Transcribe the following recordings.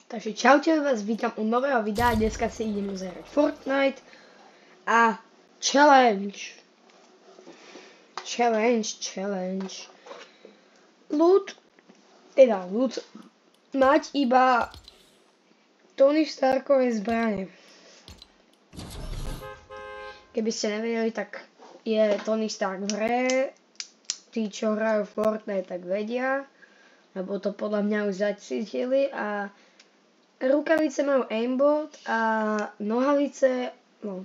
Takže čaute, vás vítam u nového videa, dneska si ideme zahrať Fortnite a challenge. Loot, mať iba Tony Starkové zbrane. Keby ste nevedeli, tak je Tony Stark v hre, tí čo hrajú Fortnite tak vedia, lebo to podľa mňa už zacítili a rukavice majú aimbot a nohavice,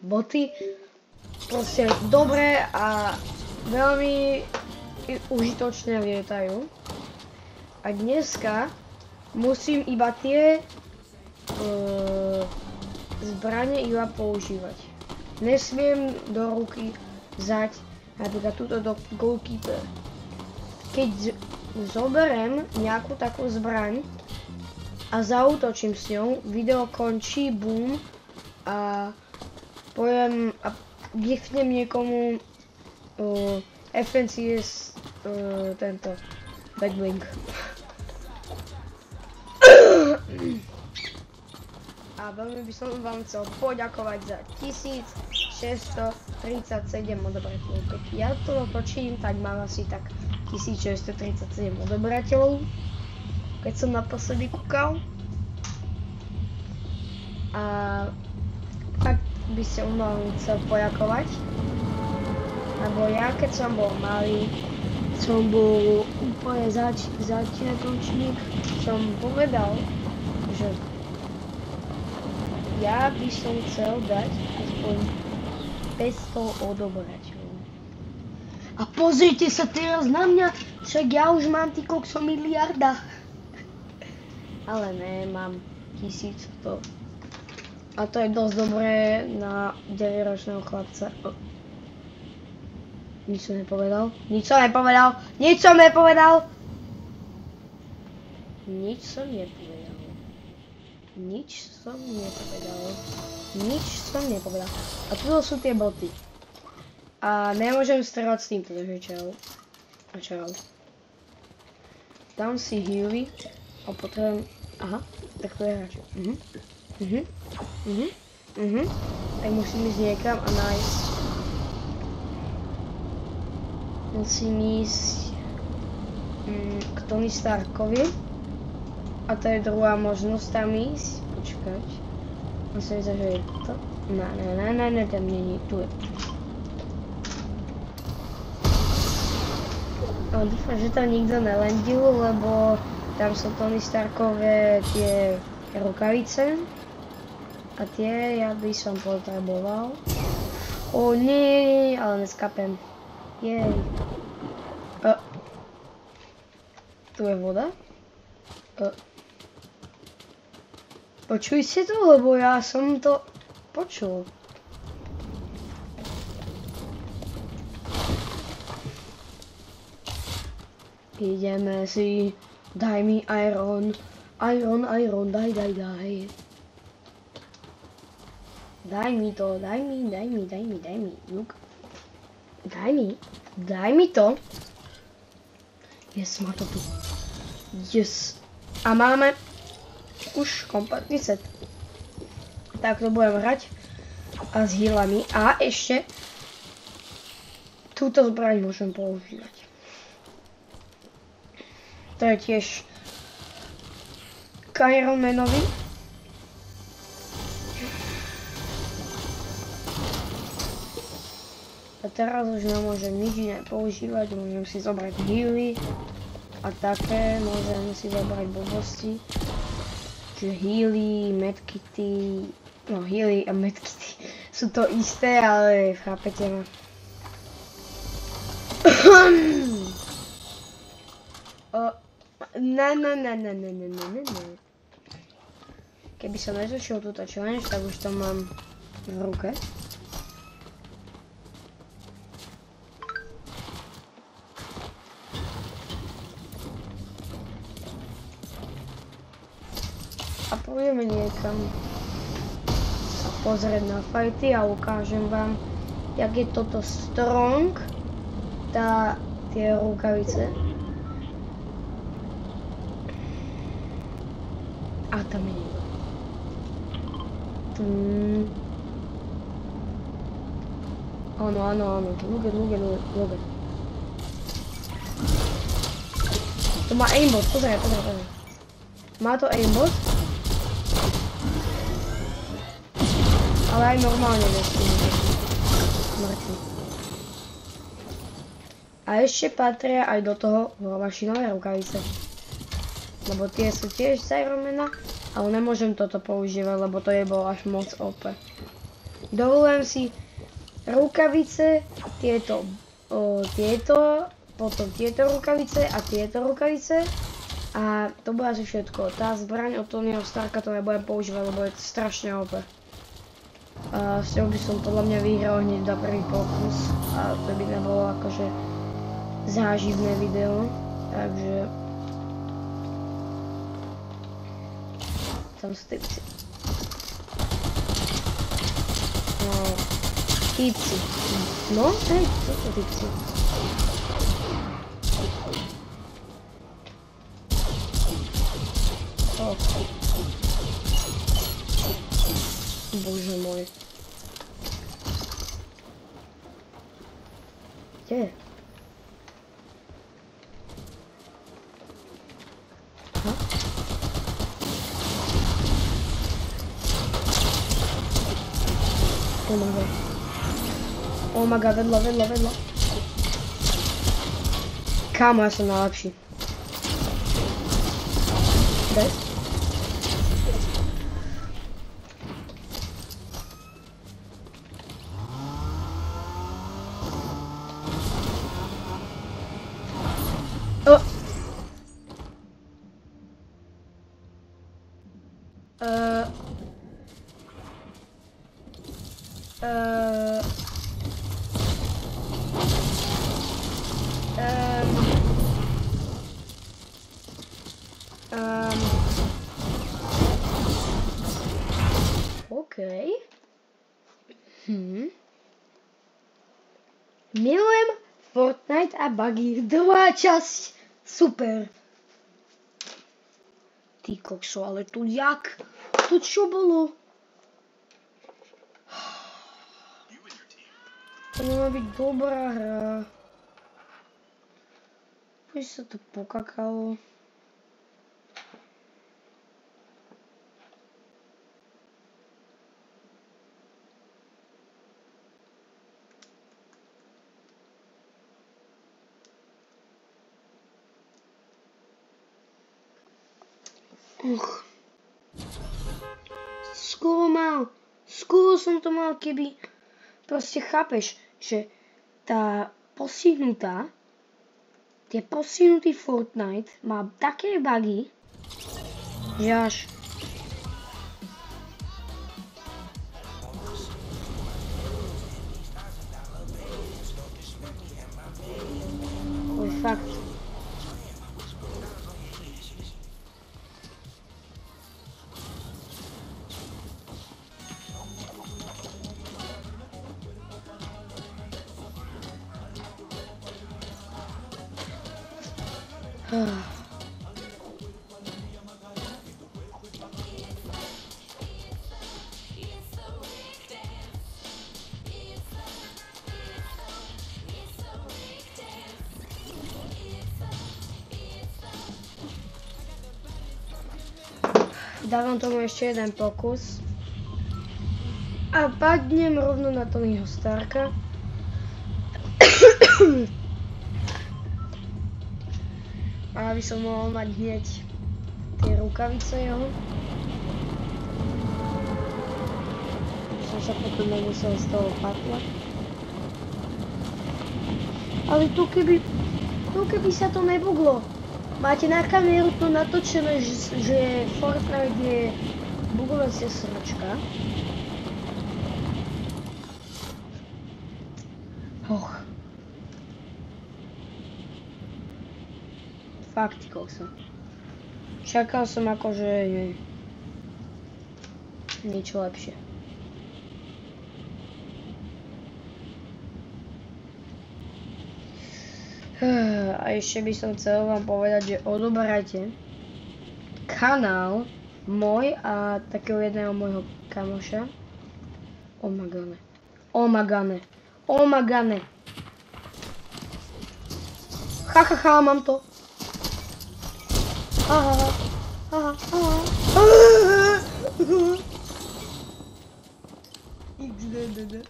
boty, proste dobré a veľmi užitočne lietajú. A dneska musím iba tie zbrane iba používať. Nesmiem do ruky vzať napríklad túto do goalkeeper. Keď zoberiem nejakú takú zbraň a zaútočím s ňou, video končí, boom, a poviem a giftnem niekomu FNCS tento backblink. A veľmi by som vám chcel poďakovať za 1637 odobrateľov. Keď ja to točím, tak mám asi tak 1637 odobrateľov. Keď som naposledy kúkal. A ak by som vám chcel poďakovať, lebo ja keď som bol malý, som bol úplne začiatočník, som povedal, že ja by som chcel dať aspoň 500 odobrateľov. A pozrite sa teraz na mňa, však ja už mám ty kokso miliarda. Ale ne, mám 1100. A to je dosť dobré na 9-ročného chlapca. Nič som nepovedal. A tu sú tie boty. A nemôžem strelať s týmto, takže čau. Dám si healy. A potrebujem... Aha, tak to je hráč. Tak musím ísť niekam a nájsť. Musím ísť k Tony Starkovi. A to je druhá možnosť tam ísť. Počkať. Musím ísť, že je to. Ne, tam nie, tu je. Dúfam, že tam nikto nelendil, lebo tam sú Tony Starkové tie rukavice a tie ja by som potreboval. O nie, ale neskapem. Jej. Tu je voda. Počujte to, lebo ja som to počul. Ideme si. Daj mi iron, daj. Daj mi to, daj mi, look. Daj mi to. Yes, má to tu. Yes. A máme už kompletný set. Tak to budem hrať. A s healami. A ešte túto zbraň môžem používať. To je tiež k Ironmanovi. A teraz už nemôžem nič iné používať, môžem si zobrať healy a také, môžem si zobrať blbosti. Čiže healy, medkity, healy a medkity sú to isté, ale chápete ma. Ne. Keby som nezočil túto challenge, tak už to mám v ruke. A pôjdeme niekam sa pozrieť na fighty a ukážem vám, jak je toto strong, tie rukavice. A tam je niekto. Áno. Logan. To má aimbot, pozeraj. Má to aimbot. Ale aj normálne mŕtvy. A ešte patria aj do toho mašinové rukavice. Lebo tie sú tiež z Ironmana, ale nemôžem toto používať, lebo to je bolo až moc OP. Dovolujem si rukavice, tieto, potom tieto rukavice a tieto rukavice. A to bude asi všetko. Tá zbraň od Tonyho Starka to nebudem používať, lebo je to strašne OP. A s ňou by som podľa mňa vyhral hneď na prvý pokus. A to by nebolo akože záživné video. Takže tam sú typci. Typci. No, hej, to sú typci. Bože môj. Kde? Oh my god, vedľa. Kámo, ja som najlepší. Daj. Okej. Milujem Fortnite a Buggy. Druhá časť. Super. Ty kokso, ale tu jak? Tu čo bolo? To má byť dobrá hra. Už sa to pokakalo. Skoro som to mal, keby proste chápeš, že tá postihnutá, tie postihnutý Fortnite má také bugy, že až oj, fakt. Dávam tomu ešte jeden pokus. A padnem rovno na Tonyho Starka. A aby som mohol mať hneď tie rukavice jeho. Som sa potom nemusel z toho patlať. Ale tu keby sa to nebuglo. Máte na kameru to natočené, že Fortnite je bugovacia sračka. Fakt, kokso. Čakal som akože niečo lepšie. A ešte by som chcel vám povedať, že odoberajte kanál môj a takého jedného môjho kamoša. Omagane. Omagane. Omagane. Ha, mám to. Ha. XDDD.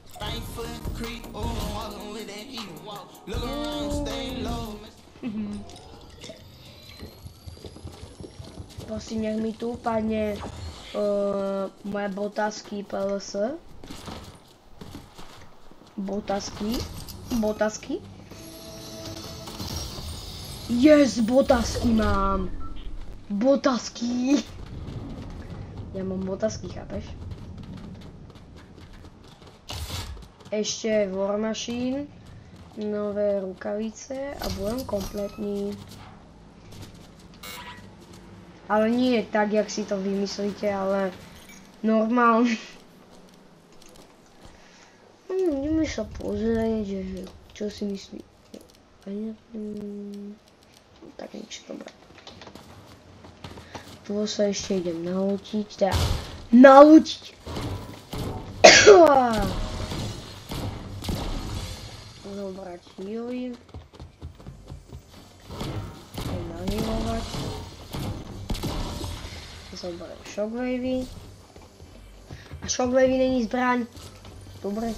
Prosím, nech mi tu upadne moje botasky PLS. Botasky. Yes, botasky mám. Botasky. Ja mám botasky, chápeš? Ešte War Machine, nové rukavice a budem kompletný. Ale nie tak, jak si to vymyslíte, ale normálne. Ideme sa pozrieť, že čo si myslí. Tak nič, dobré. Tu sa ešte idem nalútiť, teda nalútiť. Zobrať healy. Aj nahealovať. Zobrať shockwavy. A shockwavy není zbraň. Dobre.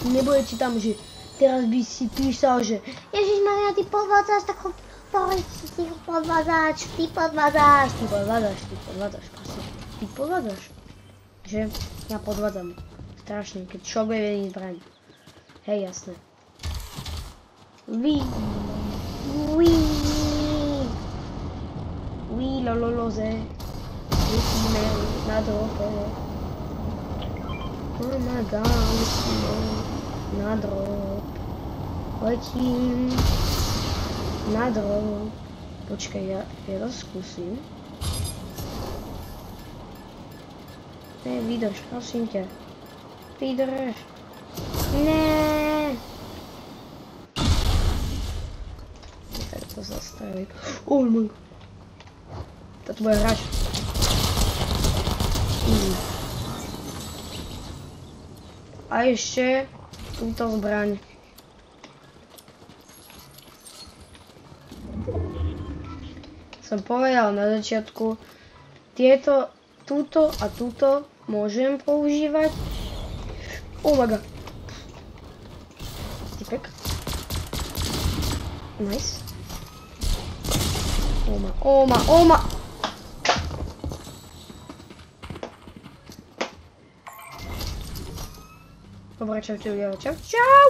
Nebude ti tam, že teraz by si písal, že Ježišmaria, ty podvádzaš, tak povedz si, ty podvádzaš, prosím. Ty podvádzaš. Že? Ja podvádzam. Strašne, keď shockwave není zbraň. Hej, jasné. Lololoze. Letíme na drope. Oh my god, letíme na drop. Letím na drop. Počkaj, ja to skúsim. Ne, vydrž, prosím ťa. Vydrž. Ne. Tak to zastaviť. Oh my. Toto bude hráč. A ešte túto zbraň. Som povedal na začiatku, túto a túto môžem používať. Oh my god. Typek. Nice. Oma. Dobre, čau.